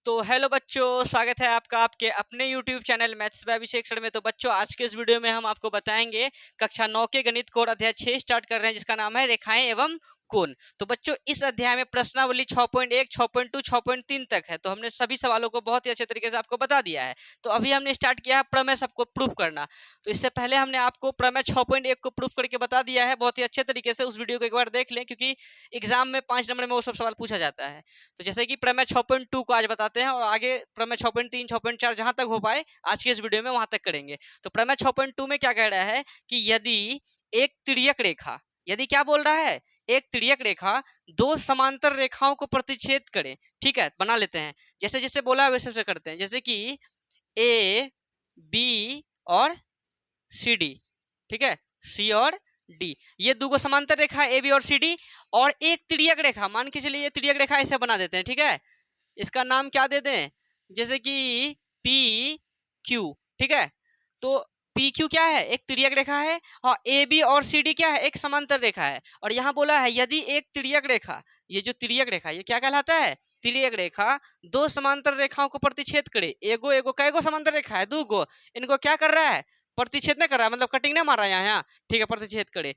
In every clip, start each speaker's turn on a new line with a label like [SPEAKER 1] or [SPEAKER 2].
[SPEAKER 1] तो हेलो बच्चों, स्वागत है आपका आपके अपने YouTube channel maths by Abhishek sir में। तो बच्चों, आज के इस वीडियो में हम आपको बताएंगे कक्षा 9 के गणित को और अध्याय 6 स्टार्ट कर रहे हैं, जिसका नाम है रेखाएं एवं कोण। तो बच्चों, इस अध्याय में प्रश्नावली 6.1, 6.2, 6.3 तक है। तो हमने सभी सवालों को बहुत ही अच्छे तरीके से आपको बता दिया है। तो अभी हमने स्टार्ट किया है प्रमेय सबको प्रूफ करना। तो इससे पहले हमने आपको प्रमेय 6.1 को प्रूफ करके बता दिया है बहुत ही अच्छे तरीके से। उस वीडियो को एक बार देख लें, क्योंकि एग्जाम में 5 नंबर में वो सब सवाल पूछा जाता है। तो जैसे कि प्रमेय 6.2 को आज बताते हैं और आगे प्रमेय 6.3, 6.4 जहां तक हो पाए आज के इस वीडियो में वहां तक करेंगे। तो प्रमेय 6.2 में क्या कह रहा है कि यदि एक तिर्यक रेखा, यदि क्या बोल रहा है, एक तिर्यक रेखा दो समांतर रेखाओं को प्रतिच्छेद करे। ठीक है, बना लेते हैं। जैसे जैसे बोला है वैसे वैसे करते हैं। जैसे कि ए बी और सी डी, ठीक है, सी और डी, ये दो समांतर रेखा ए बी और सी डी, और एक तिर्यक रेखा, मान के चलिए ये तिर्यक रेखा ऐसे बना देते हैं। ठीक है, इसका नाम क्या दे दें, जैसे कि पी क्यू। ठीक है, तो पी क्यू क्या है, एक तिर्यक रेखा है, और ए बी और सी डी क्या है, एक समांतर रेखा है। और यहाँ बोला है यदि एक तिर्यक रेखा, ये जो तिर्यक रेखा ये क्या कहलाता है, तिर्यक रेखा दो समांतर रेखाओं को प्रतिच्छेद करे। एगो एगो कैगो समांतर रेखा है, दो गो, इनको क्या कर रहा है, प्रतिच्छेद नहीं कर रहा है, मतलब कटिंग नहीं मार रहा है यहाँ। ठीक है, प्रतिच्छेद करे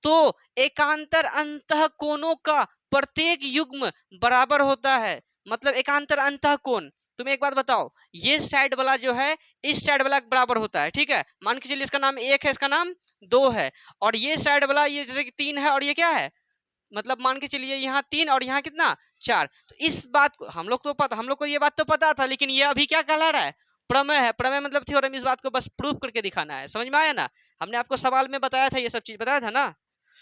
[SPEAKER 1] तो एकांतर अंतः कोणों का प्रत्येक युग्म बराबर होता है। मतलब एकांतर अंतः कोण, तुम एक बात बताओ, ये साइड वाला जो है इस साइड वाला बराबर होता है। ठीक है, मान के चलिए इसका नाम 1 है, इसका नाम 2 है, और ये साइड वाला ये जैसे कि 3 है और ये क्या है, मतलब मान के चलिए यहाँ 3 और यहाँ कितना 4। तो इस बात को हम लोग को ये बात तो पता था, लेकिन ये अभी क्या कहला रहा है, प्रमेय है। प्रमेय मतलब थ्योरम। इस बात को बस प्रूफ करके दिखाना है। समझ में आया ना, हमने आपको सवाल में बताया था, ये सब चीज बताया था ना,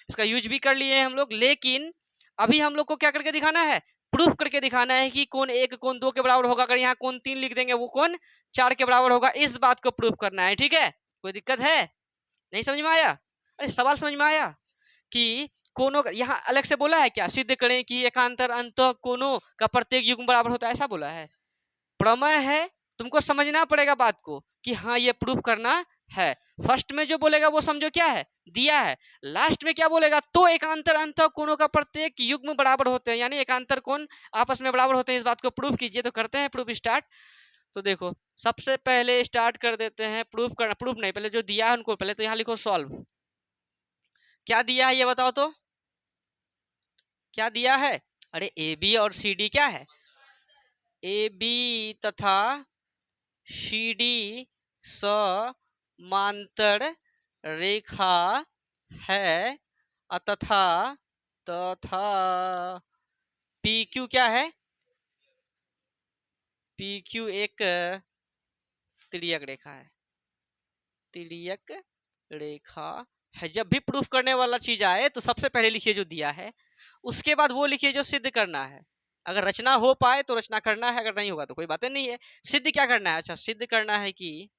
[SPEAKER 1] इसका यूज भी कर लिए हैं हम लोग। लेकिन अभी हम लोग को क्या करके दिखाना है, प्रूफ करके दिखाना है कि कौन 1 कौन 2 के बराबर होगा। अगर यहाँ कौन 3 लिख देंगे वो कौन 4 के बराबर होगा, इस बात को प्रूफ करना है। ठीक है, कोई दिक्कत है, नहीं समझ में आया, अरे सवाल समझ में आया कि कोनों यहाँ अलग से बोला है क्या, सिद्ध करें कि एकांतर अंतः कोनों का प्रत्येक युग्म बराबर होता है, ऐसा बोला है। प्रमेय है, तुमको समझना पड़ेगा बात को कि हाँ ये प्रूफ करना है। फर्स्ट में जो बोलेगा वो समझो क्या है, दिया है। लास्ट में क्या बोलेगा, तो एकांतर अंतः कोणों का प्रत्येक युग्म बराबर होते हैं, यानी एकांतर कोण आपस में बराबर होते हैं। इस बात को प्रूफ कीजिए। तो करते हैं प्रूफ स्टार्ट। तो देखो, सबसे पहले स्टार्ट कर देते हैं प्रूफ करना। प्रूफ नहीं, पहले जो दिया है उनको पहले तो यहाँ लिखो सॉल्व। क्या दिया है ये बताओ तो, क्या दिया है, अरे ए बी और सी डी क्या है, ए बी तथा सी डी समांतर रेखा है, तथा तथा पी क्यू क्या है, पी क्यू एक तिर्यक रेखा है, तिर्यक रेखा है। जब भी प्रूफ करने वाला चीज आए तो सबसे पहले लिखिए जो दिया है, उसके बाद वो लिखिए जो सिद्ध करना है। अगर रचना हो पाए तो रचना करना है, अगर नहीं होगा तो कोई बातें नहीं है। सिद्ध क्या करना है, अच्छा सिद्ध करना है कि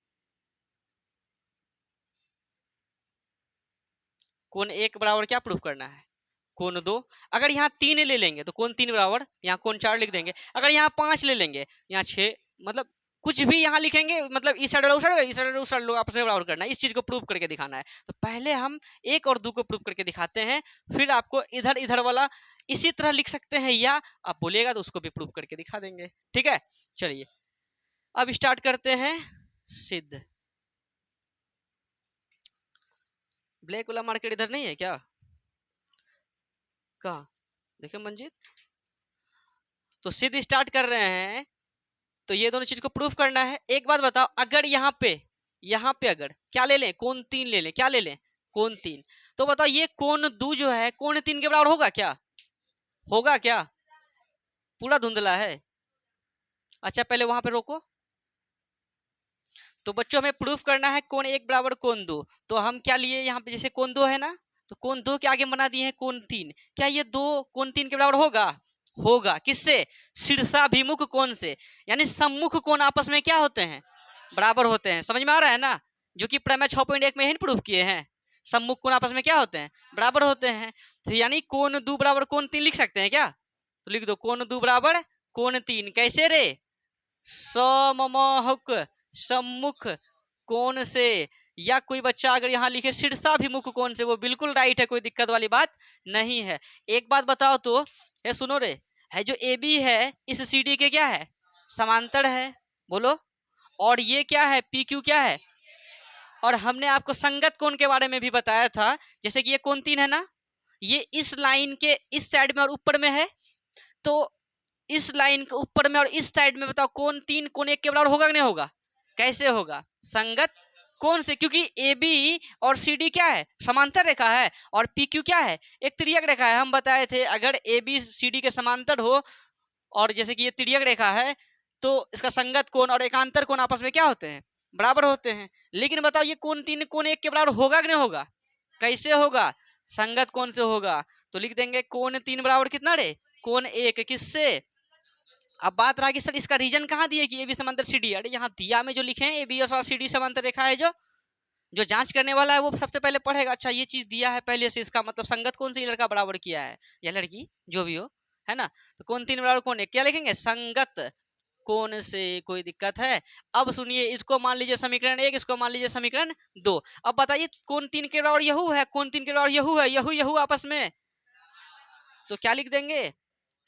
[SPEAKER 1] कोण 1 बराबर क्या प्रूफ करना है, कोण 2। अगर यहाँ 3 ले लेंगे तो कोण 3 बराबर, यहाँ कोण 4 लिख देंगे। अगर यहाँ 5 ले लेंगे, यहाँ 6, मतलब कुछ भी यहाँ लिखेंगे, मतलब इस साइड वाला उस साइड, इस साइड उस साइड लोग आपस में बराबर करना है। इस चीज को प्रूफ करके दिखाना है। तो पहले हम 1 और 2 को प्रूफ करके दिखाते हैं, फिर आपको इधर इधर वाला इसी तरह लिख सकते हैं, या आप बोलिएगा तो उसको भी प्रूफ करके दिखा देंगे। ठीक है, चलिए अब स्टार्ट करते हैं सिद्ध। ब्लैक वाला मार्केट इधर नहीं है क्या, कहा देखिए मंजीत। तो सिद्ध स्टार्ट कर रहे हैं। तो ये दोनों चीज को प्रूफ करना है। एक बात बताओ, अगर यहाँ पे अगर क्या ले लें, कोण 3 ले लें, क्या ले लें, कोण 3, तो बताओ ये कोण 2 जो है कोण 3 के बराबर होगा क्या, होगा क्या, पूरा धुंधला है। अच्छा पहले वहां पे रोको। तो बच्चों हमें प्रूफ करना है कोण 1 बराबर कोण 2। तो हम क्या लिए यहाँ पे, जैसे कोण 2 है ना, तो कोण 2 के आगे बना दिए हैं कोण 3। क्या ये 2 कोण 3 के बराबर होगा, होगा। किससे, शीर्षाभिमुख कोण से, यानी सम्मुख कोण आपस में क्या होते हैं, बराबर होते हैं। समझ में आ रहा है ना, जो कि प्रमेय 6.1 में ही प्रूफ किए हैं। सम्मुख कोण आपस में क्या होते हैं, बराबर होते हैं। तो यानी कोण 2 बराबर कोण 3 लिख सकते हैं क्या, तो लिख दो कोण 2 बराबर कोण 3। कैसे रे, सममुख सम्मुख कोण से, या कोई बच्चा अगर यहाँ लिखे शीर्षाभिमुख कोण से, वो बिल्कुल राइट है, कोई दिक्कत वाली बात नहीं है। एक बात बताओ तो, ये सुनो रे, है जो ए बी है इस सी डी के क्या है, समांतर है, बोलो। और ये क्या है, पी क्यू क्या है। और हमने आपको संगत कोण के बारे में भी बताया था, जैसे कि ये कोण 3 है ना, ये इस लाइन के इस साइड में और ऊपर में है, तो इस लाइन के ऊपर में और इस साइड में बताओ कोण 3 कोण 1 के बराबर होगा कि नहीं होगा। कैसे होगा, संगत कोण से, क्योंकि ए बी और सी डी क्या है, समांतर रेखा है, और पी क्यू क्या है, एक तिर्यक रेखा है। हम बताए थे अगर ए बी सी डी के समांतर हो और जैसे कि ये तिर्यक रेखा है, तो इसका संगत कोण और एकांतर कोण आपस में क्या होते हैं, बराबर होते हैं। लेकिन बताओ ये कोण 3 कोण 1 के बराबर होगा कि नहीं होगा। कैसे होगा, संगत कोण से होगा। तो लिख देंगे कोण 3 बराबर कितना रे, कोण 1 किससे। अब बात रहा कि सर इसका रीजन कहाँ दिए कि ए बी समांतर सी डी। अरे यहाँ दिया में जो लिखे हैं ए बी और सी डी समांतर रेखा है, जो जांच करने वाला है वो सबसे पहले पढ़ेगा, अच्छा ये चीज दिया है पहले से, इसका मतलब संगत कौन से लड़का बराबर किया है या लड़की जो भी हो, है ना। तो कौन 3 बराबर कौन 1, क्या लिखेंगे, संगत कोण से। कोई दिक्कत है। अब सुनिए, इसको मान लीजिए समीकरण 1, इसको मान लीजिए समीकरण 2। अब बताइए कोण 3 के बराबर यहू है, कोण 3 के बराबर यहू है, यहू यहू आपस में, तो क्या लिख देंगे,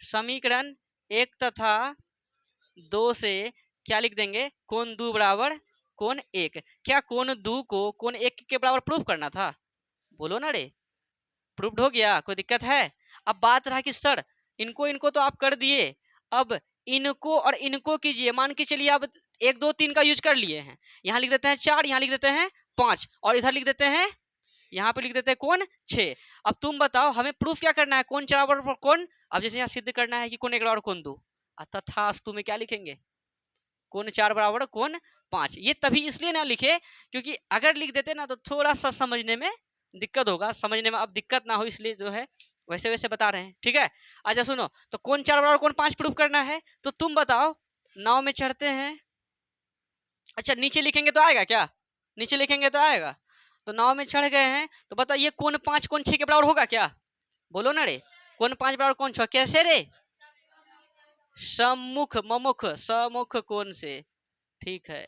[SPEAKER 1] समीकरण 1 तथा 2 से क्या लिख देंगे, कोण 2 बराबर कोण 1। क्या कोण 2 को कोण 1 के बराबर प्रूफ करना था, बोलो ना रे। प्रूफ्ड हो गया, कोई दिक्कत है। अब बात रहा कि सर इनको इनको तो आप कर दिए, अब इनको और इनको कीजिए। मान के चलिए अब 1 2 3 का यूज कर लिए हैं, यहाँ लिख देते हैं 4, यहाँ लिख देते हैं 5, और इधर लिख देते हैं, यहाँ पे लिख देते हैं कोण 6। अब तुम बताओ हमें प्रूफ क्या करना है, कोण 4 बराबर कोण। अब जैसे यहाँ सिद्ध करना है कि कोण 1 बराबर कोण 2, तथास्तु में क्या लिखेंगे, कोण 4 बराबर कोण 5। ये तभी इसलिए ना लिखे क्योंकि अगर लिख देते ना तो थोड़ा सा समझने में दिक्कत होगा, समझने में अब दिक्कत ना हो, इसलिए जो है वैसे वैसे बता रहे हैं, ठीक है। अच्छा सुनो, तो कोण 4 बराबर कोण 5 प्रूफ करना है, तो तुम बताओ, नाव में चढ़ते हैं, अच्छा नीचे लिखेंगे तो आएगा क्या, नीचे लिखेंगे तो आएगा। तो नाव में चढ़ गए हैं, तो बताओ ये कोण 5 कोण 6 के बराबर होगा क्या, बोलो ना रे। कोण 5 बराबर कोण 6 कैसे रे, सम्मुख ममुख सम्मुख कोण से, ठीक है,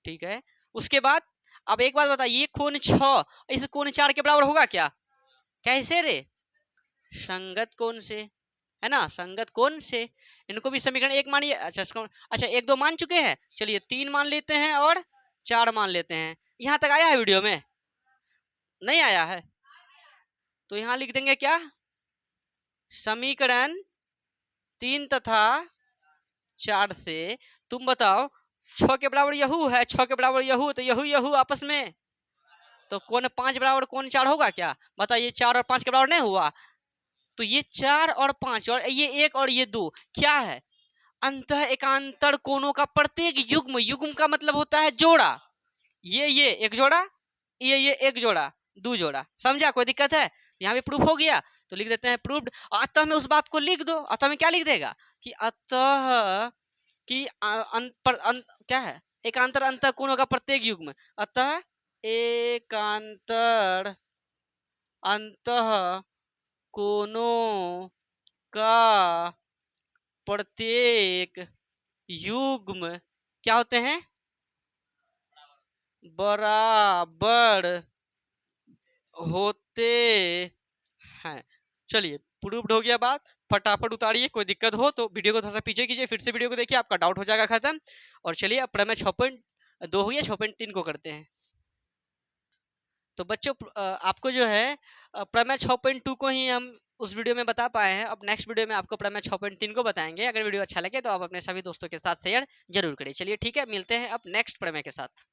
[SPEAKER 1] ठीक है। उसके बाद अब एक बात बताइए, ये कोण 6 इस कोण 4 के बराबर होगा क्या, कैसे रे, संगत कोण से, है ना, संगत कोण से। इनको भी समीकरण 1 मानिए, अच्छा 1 2 मान चुके हैं, चलिए 3 मान लेते हैं और 4 मान लेते हैं। यहाँ तक आया है वीडियो में, नहीं आया है, तो यहाँ लिख देंगे क्या, समीकरण 3 तथा 4 से तुम बताओ 6 के बराबर यहू है, 6 के बराबर यहू, तो यहू यहू आपस में, तो कोण 5 बराबर कोण 4 होगा क्या, बताइए 4 और 5 के बराबर नहीं हुआ, तो ये 4 और 5 और ये 1 और ये 2 क्या है, अंतः एकांतर कोणों का प्रत्येक युग्म, युग्म का मतलब होता है जोड़ा, ये एक जोड़ा, ये एक जोड़ा, 2 जोड़ा, समझा, कोई दिक्कत है। यहाँ भी प्रूफ हो गया, तो लिख देते हैं प्रूफ्ड। अतः में उस बात को लिख दो, अतः में क्या लिख देगा कि अतः कि क्या है, एकांतर अंतः कोणों का प्रत्येक युग्म, अतः एकांतर अंतः कोणों का प्रत्येक युग्म क्या होते हैं, बराबर होते हैं। चलिए प्रूव्ड हो गया बात, फटाफट उतारिए, कोई दिक्कत हो तो वीडियो को थोड़ा सा पीछे कीजिए, फिर से वीडियो को देखिए, आपका डाउट हो जाएगा खत्म। और चलिए अब प्रमेय 6.2 हुई है, 6.3 को करते हैं। तो बच्चों आपको जो है प्रमेय 6.2 को ही हम उस वीडियो में बता पाए हैं। अब नेक्स्ट वीडियो में आपको प्रमेय 6.3 को बताएंगे। अगर वीडियो अच्छा लगे तो आप अपने सभी दोस्तों के साथ शेयर जरूर करिए। चलिए ठीक है, मिलते हैं अब नेक्स्ट प्रमेय के साथ।